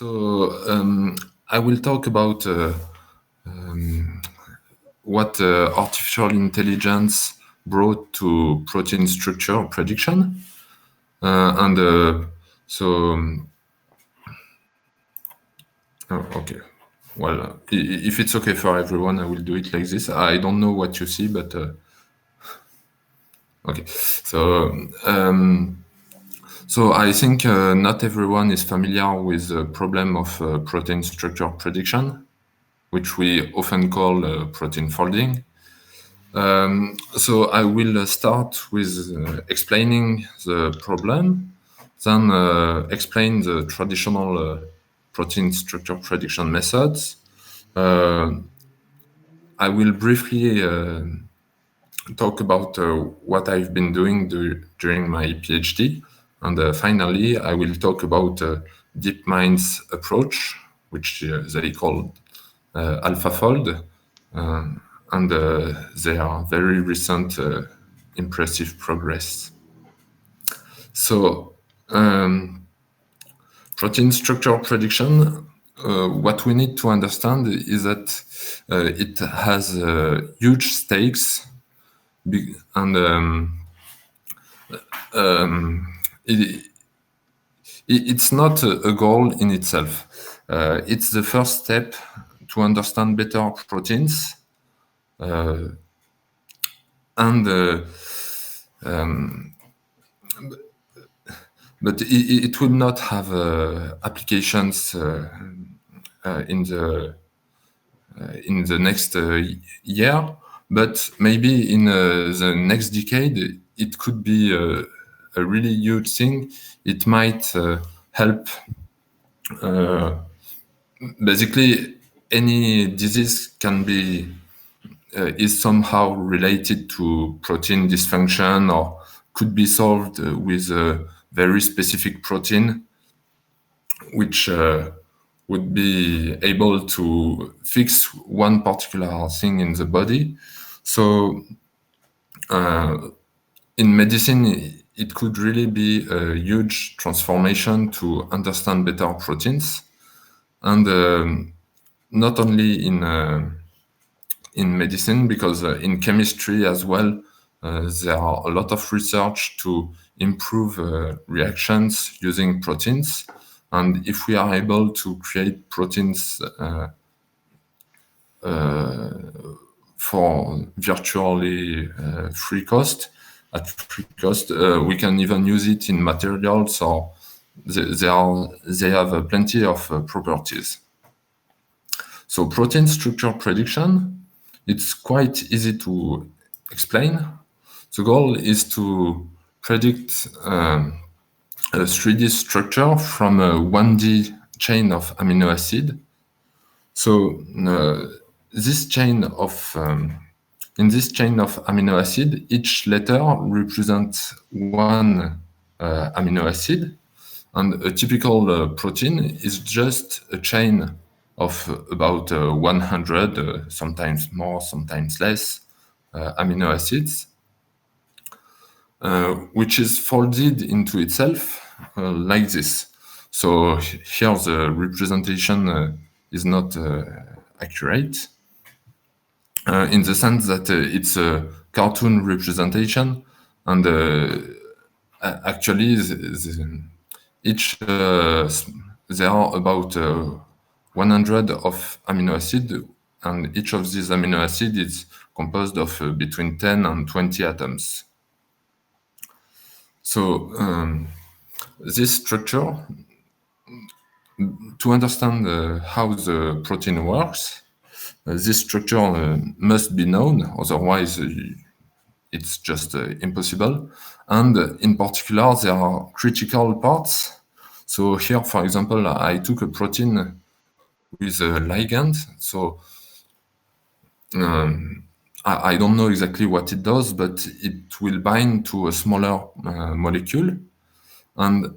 I will talk about what artificial intelligence brought to protein structure prediction. Okay. Well, if it's okay for everyone, I will do it like this. I don't know what you see, but okay. So I think not everyone is familiar with the problem of protein structure prediction, which we often call protein folding. So I will start with explaining the problem, then explain the traditional protein structure prediction methods. I will briefly talk about what I've been doing during my PhD. And finally, I will talk about DeepMind's approach, which they call AlphaFold, and their very recent impressive progress. So, protein structure prediction, what we need to understand is that it has huge stakes, and it's not a goal in itself. It's the first step to understand better proteins, but it will not have applications in the next year. But maybe in the next decade, it could be a really huge thing. It might help. Basically, any disease can be is somehow related to protein dysfunction or could be solved with a very specific protein, which would be able to fix one particular thing in the body. So in medicine, it could really be a huge transformation to understand better proteins. And not only in medicine, because in chemistry as well, there are a lot of research to improve reactions using proteins. And if we are able to create proteins for virtually free cost, we can even use it in materials, or they have plenty of properties. So protein structure prediction, it's quite easy to explain. The goal is to predict a 3D structure from a 1D chain of amino acid. So this chain of in this chain of amino acid, each letter represents one amino acid, and a typical protein is just a chain of about 100, sometimes more, sometimes less, amino acids, which is folded into itself like this. So here the representation is not accurate in the sense that it's a cartoon representation, and actually each there are about 100 of amino acid, and each of these amino acid is composed of between 10 and 20 atoms. So this structure, to understand how the protein works, this structure must be known, otherwise it's just impossible. And in particular, there are critical parts. So here, for example, I took a protein with a ligand. So I don't know exactly what it does, but it will bind to a smaller molecule. And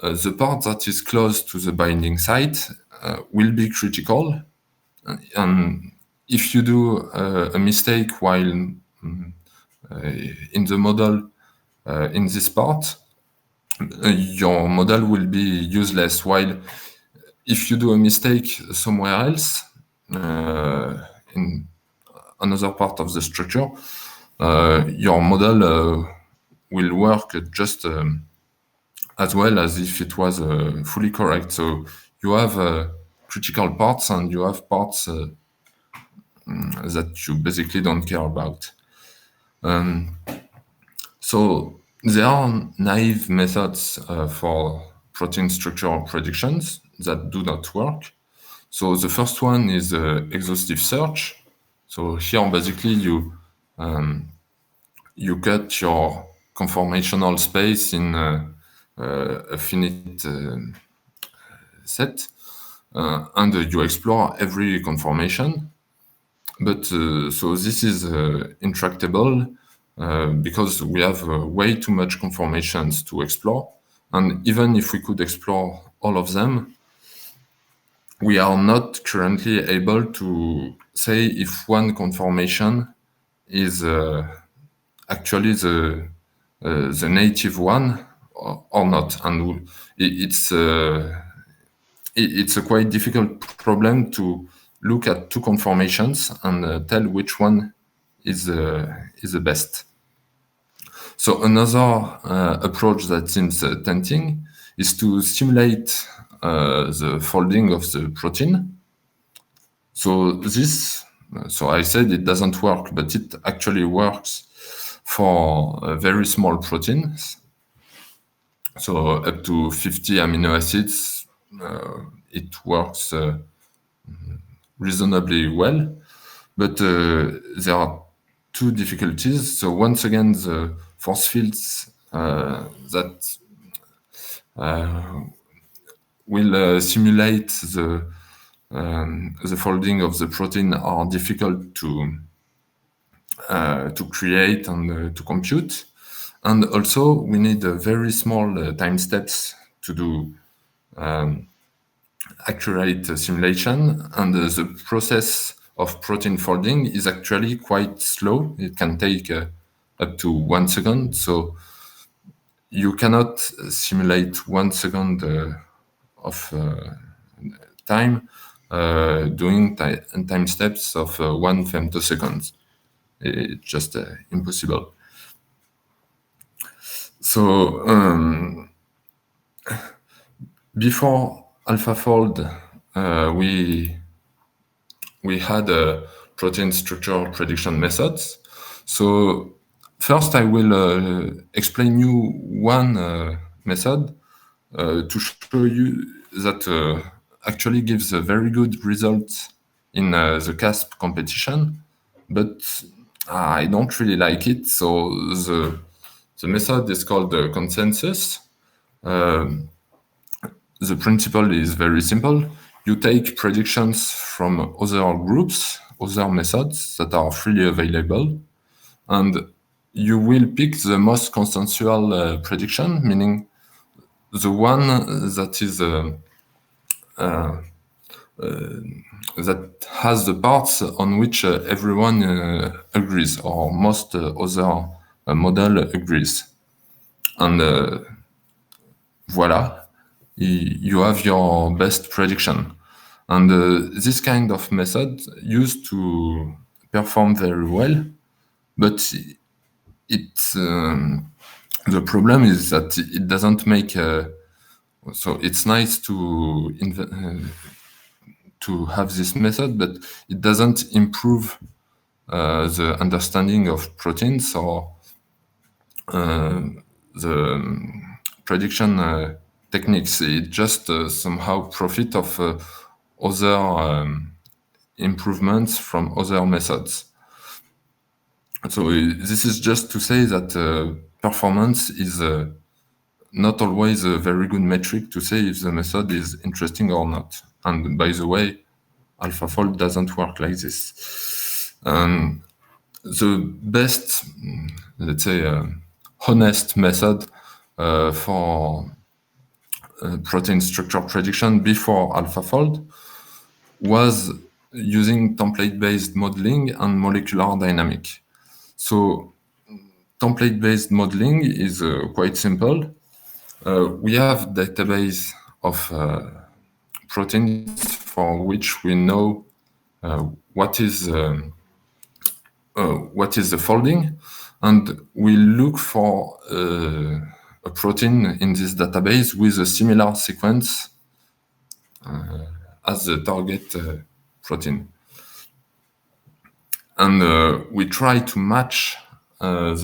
the part that is close to the binding site will be critical. And if you do a mistake while in the model in this part, your model will be useless. While if you do a mistake somewhere else, in another part of the structure, your model will work just as well as if it was fully correct. So you have critical parts and you have parts that you basically don't care about. So there are naive methods for protein structure predictions that do not work. So the first one is exhaustive search. So here basically you cut your conformational space in a finite set, and you explore every conformation. But so this is intractable because we have way too much conformations to explore. And even if we could explore all of them, we are not currently able to say if one conformation is actually the native one or not. And it's a quite difficult problem to look at two conformations and tell which one is the best. So another approach that seems tempting is to simulate the folding of the protein. So I said it doesn't work, but it actually works for very small proteins. So up to 50 amino acids, it works reasonably well. But there are two difficulties. So once again, the force fields that will simulate the folding of the protein are difficult to create and to compute. And also, we need very small time steps to do accurate simulation. And the process of protein folding is actually quite slow. It can take up to 1 second. So you cannot simulate 1 second of time doing time steps of 1 femtosecond. It's just impossible. So before AlphaFold, we had protein structure prediction methods. So first, I will explain you one method to show you that actually gives a very good result in the CASP competition, but I don't really like it. So the method is called consensus. The principle is very simple. You take predictions from other groups, other methods that are freely available, and you will pick the most consensual prediction, meaning the one that is that has the parts on which everyone agrees, or most other model agrees. And voila, you have your best prediction. And this kind of method used to perform very well, but the problem is that it doesn't make. So it's nice to have this method, but it doesn't improve the understanding of proteins or the prediction techniques. It just somehow profit of other improvements from other methods. So this is just to say that performance is not always a very good metric to say if the method is interesting or not. And by the way, AlphaFold doesn't work like this. The best, let's say, honest method for protein structure prediction before AlphaFold was using template-based modeling and molecular dynamic. So template-based modeling is quite simple. We have database of proteins for which we know what is the folding, and we look for a protein in this database with a similar sequence as the target protein. And we try to match our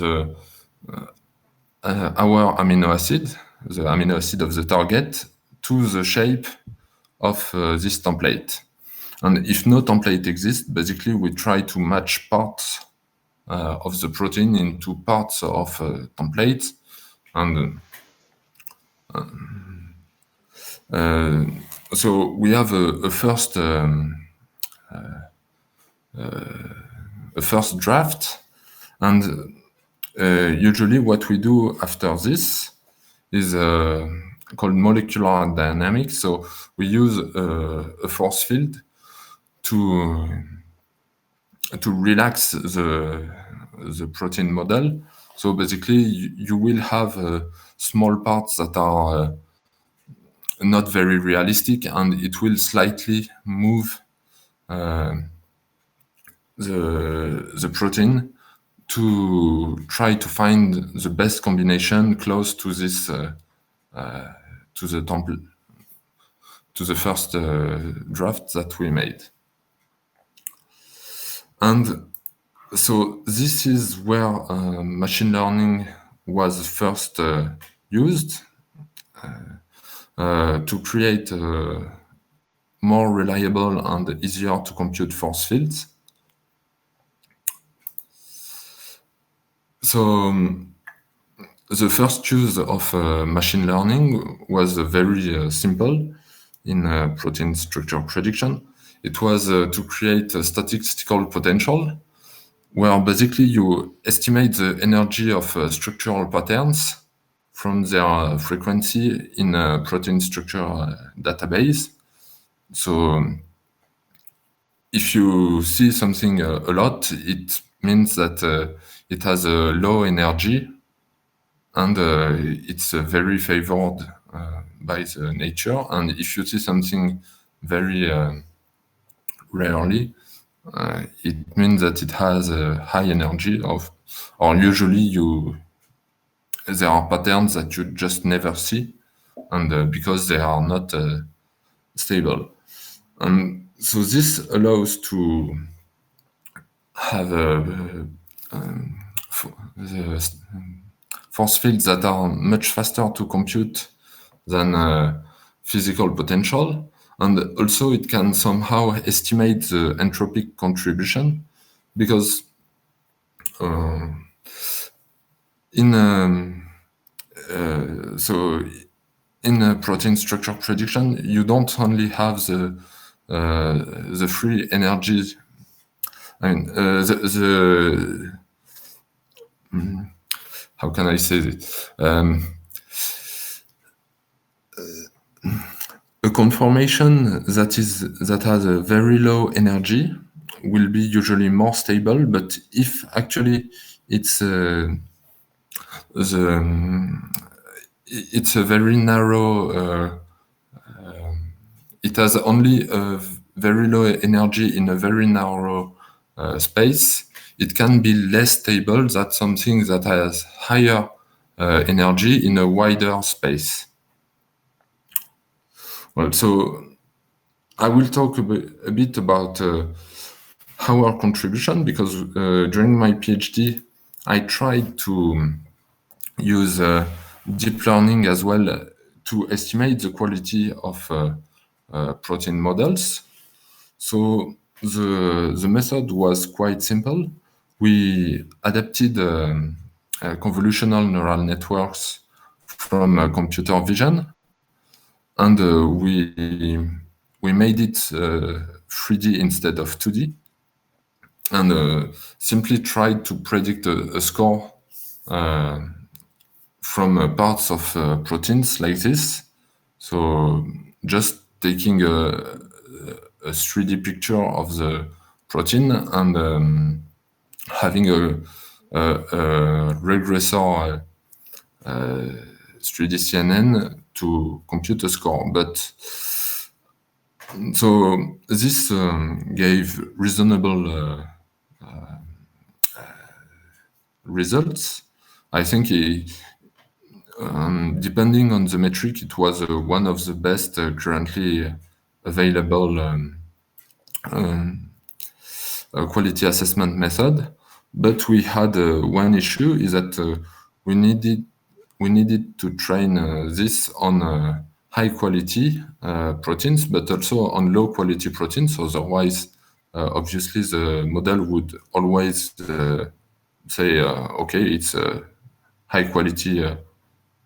amino acid, the amino acid of the target, to the shape of this template. And if no template exists, basically we try to match parts of the protein into parts of templates. And so we have a first draft, and usually what we do after this is called molecular dynamics. So we use a force field to relax the protein model. So basically, you will have small parts that are not very realistic, and it will slightly move the protein to try to find the best combination close to this to the template, to the first draft that we made. And so this is where machine learning was first used to create more reliable and easier to compute force fields. So the first use of machine learning was very simple in protein structure prediction. It was to create a statistical potential, where basically you estimate the energy of structural patterns from their frequency in a protein structure database. So if you see something a lot, it means that it has a low energy, and it's very favored by the nature. And if you see something very rarely, it means that it has a high energy or usually there are patterns that you just never see, and because they are not stable. And so this allows to have the force fields that are much faster to compute than physical potential. And also it can somehow estimate the entropic contribution, because in protein structure prediction, you don't only have the free energy. I mean, how can I say it? A conformation that has a very low energy will be usually more stable, but if actually it's a very narrow, it has only a very low energy in a very narrow space, it can be less stable than something that has higher energy in a wider space. Well, so I will talk a bit about our contribution, because during my PhD, I tried to use deep learning as well to estimate the quality of protein models. So the method was quite simple. We adapted convolutional neural networks from computer vision, and we made it 3D instead of 2D, and simply tried to predict a score from parts of proteins like this. So just taking a 3D picture of the protein and having a regressor 3D CNN to compute a score. But So this gave reasonable results. I think depending on the metric, it was one of the best currently available quality assessment method. But we had one issue is that we needed to train this on high quality proteins, but also on low quality proteins. Otherwise, obviously, the model would always say, okay, it's a high quality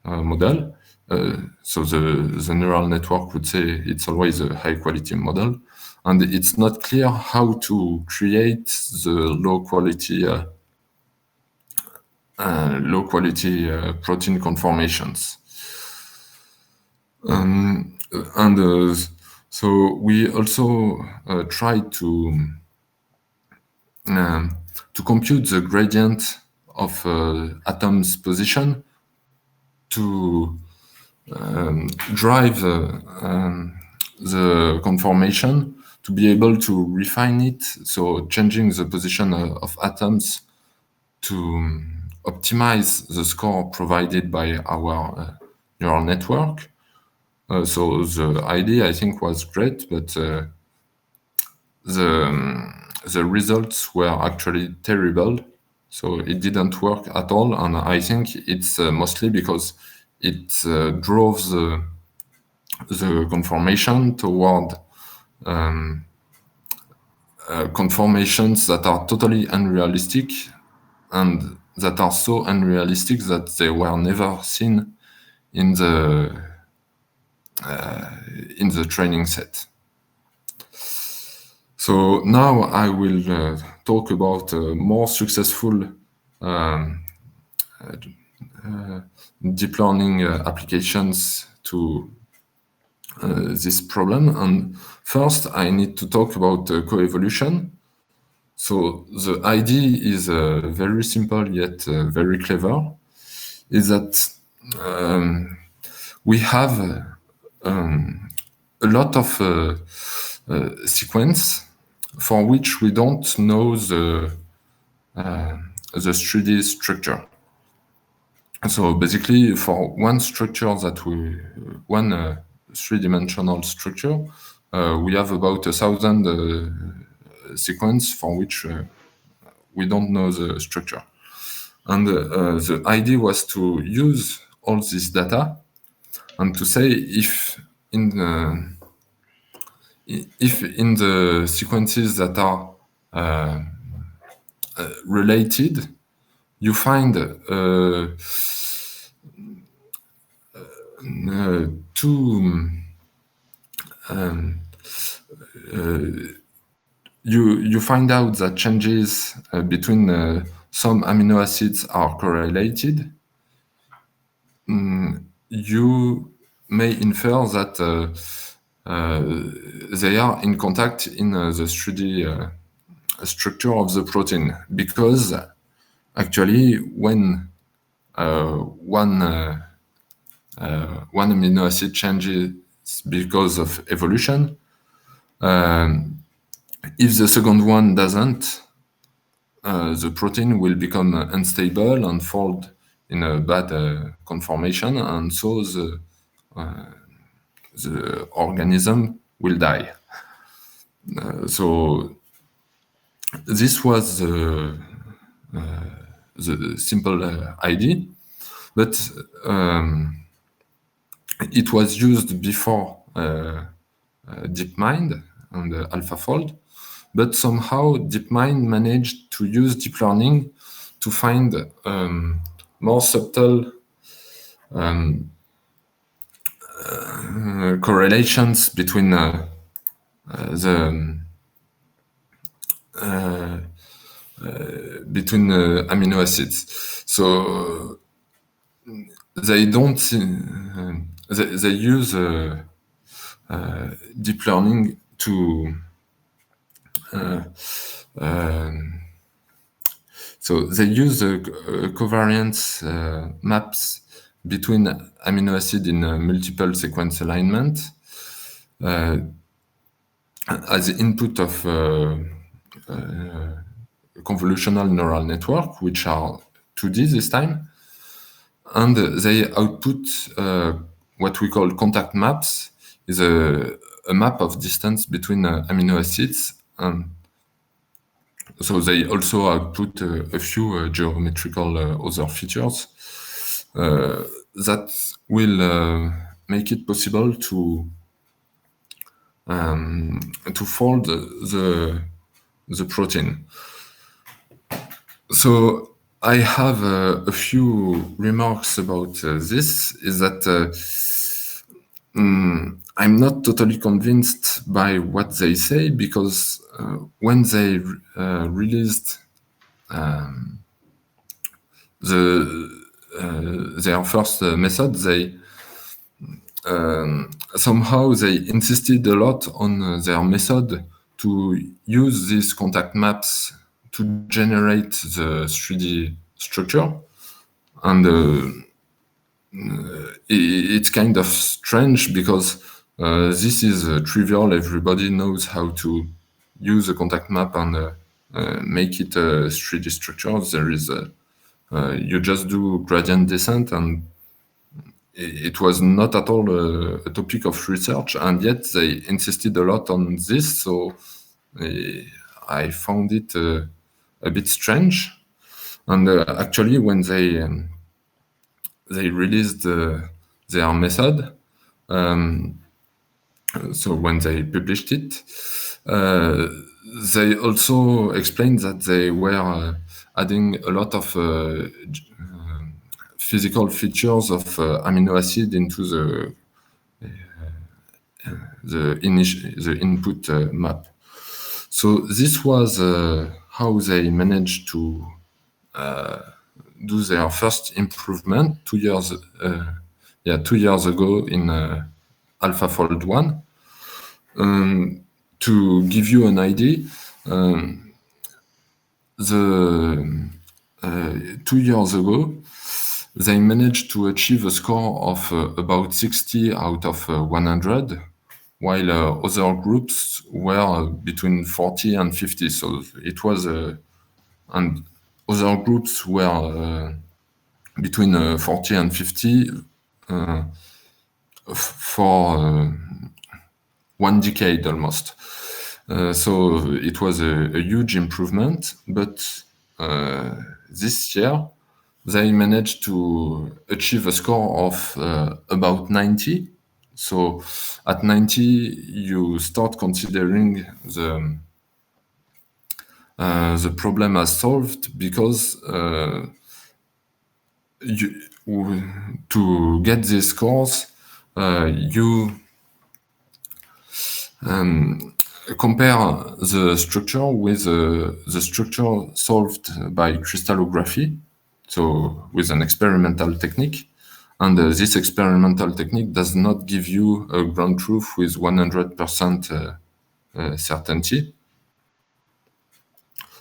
model. So the neural network would say it's always a high quality model. And it's not clear how to create the low quality protein conformations. And so we also tried to compute the gradient of atoms position to drive the conformation to be able to refine it. So changing the position of atoms to optimize the score provided by our neural network. So the idea, I think, was great, but the results were actually terrible. So it didn't work at all, and I think it's mostly because it drove the conformation toward conformations that are totally unrealistic, and that are so unrealistic that they were never seen in the training set. So now I will talk about more successful deep learning applications to this problem. And first, I need to talk about coevolution. So the idea is very simple yet very clever. Is that we have a lot of sequence for which we don't know the 3D structure. So basically, for one structure one three-dimensional structure, we have about 1,000 sequence for which we don't know the structure. And the idea was to use all this data and to say if in the sequences that are related, you find you find out that changes between some amino acids are correlated. You may infer that they are in contact in the 3D structure of the protein, because actually when one amino acid changes because of evolution, if the second one doesn't, the protein will become unstable and fold in a bad conformation, and so the organism will die. So this was the simple idea, but it was used before DeepMind and AlphaFold, but somehow DeepMind managed to use deep learning to find more subtle correlations between between amino acids. So they don't they use deep learning to so they use covariance maps between amino acid in multiple sequence alignment as the input of convolutional neural network, which are 2D this time, and they output what we call contact maps, is a map of distance between amino acids. And so they also output a few geometrical other features that will make it possible to fold the protein. So I have a few remarks about this. Is that I'm not totally convinced by what they say, because when they released their first method, they somehow they insisted a lot on their method to use these contact maps to generate the 3D structure. And it's kind of strange, because this is trivial. Everybody knows how to use a contact map and make it a 3D structure. There is you just do gradient descent, and it was not at all a topic of research, and yet they insisted a lot on this. So I found it a bit strange. And actually, when they released their method, so when they published it, they also explained that they were adding a lot of physical features of amino acid into the input map. So this was how they managed to do their first improvement 2 years, 2 years ago in AlphaFold 1. To give you an idea, the 2 years ago, they managed to achieve a score of about 60 out of 100, while other groups were between 40 and 50. So it was, and other groups were between 40 and 50 for 1 decade almost. So it was a huge improvement, but this year they managed to achieve a score of about 90. So at 90, you start considering the problem as solved, because to get these scores, you compare the structure with the structure solved by crystallography, so with an experimental technique. And this experimental technique does not give you a ground truth with 100% certainty.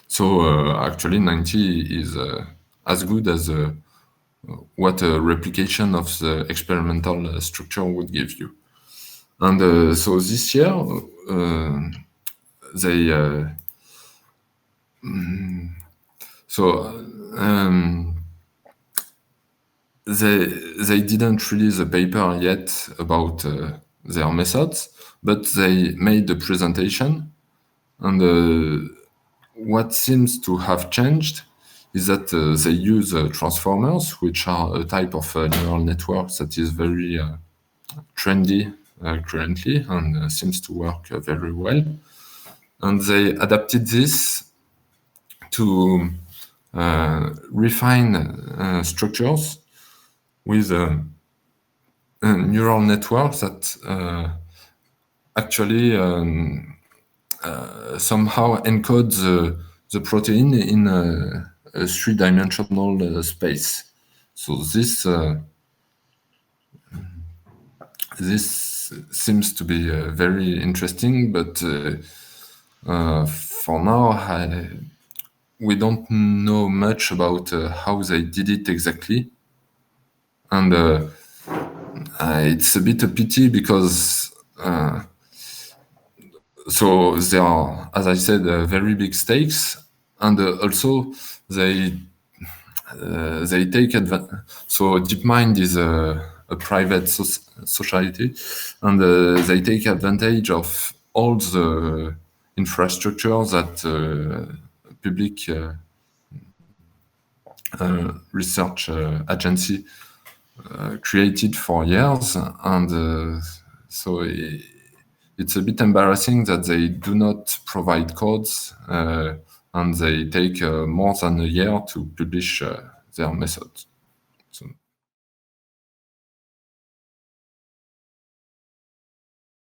So actually 90 is as good as what a replication of the experimental structure would give you. And so this year, they they didn't release a paper yet about their methods, but they made a presentation. And what seems to have changed is that they use transformers, which are a type of neural network that is very trendy currently and seems to work very well. And they adapted this to refine structures with a neural network that actually somehow encodes the protein in a three-dimensional space. So this seems to be very interesting, but for now, we don't know much about how they did it exactly. And it's a bit a pity, because So they are, as I said, very big stakes, and also they take advantage. So DeepMind is a private society, and they take advantage of all the infrastructure that public research agency created for years, and so it's a bit embarrassing that they do not provide codes, and they take more than a year to publish their methods.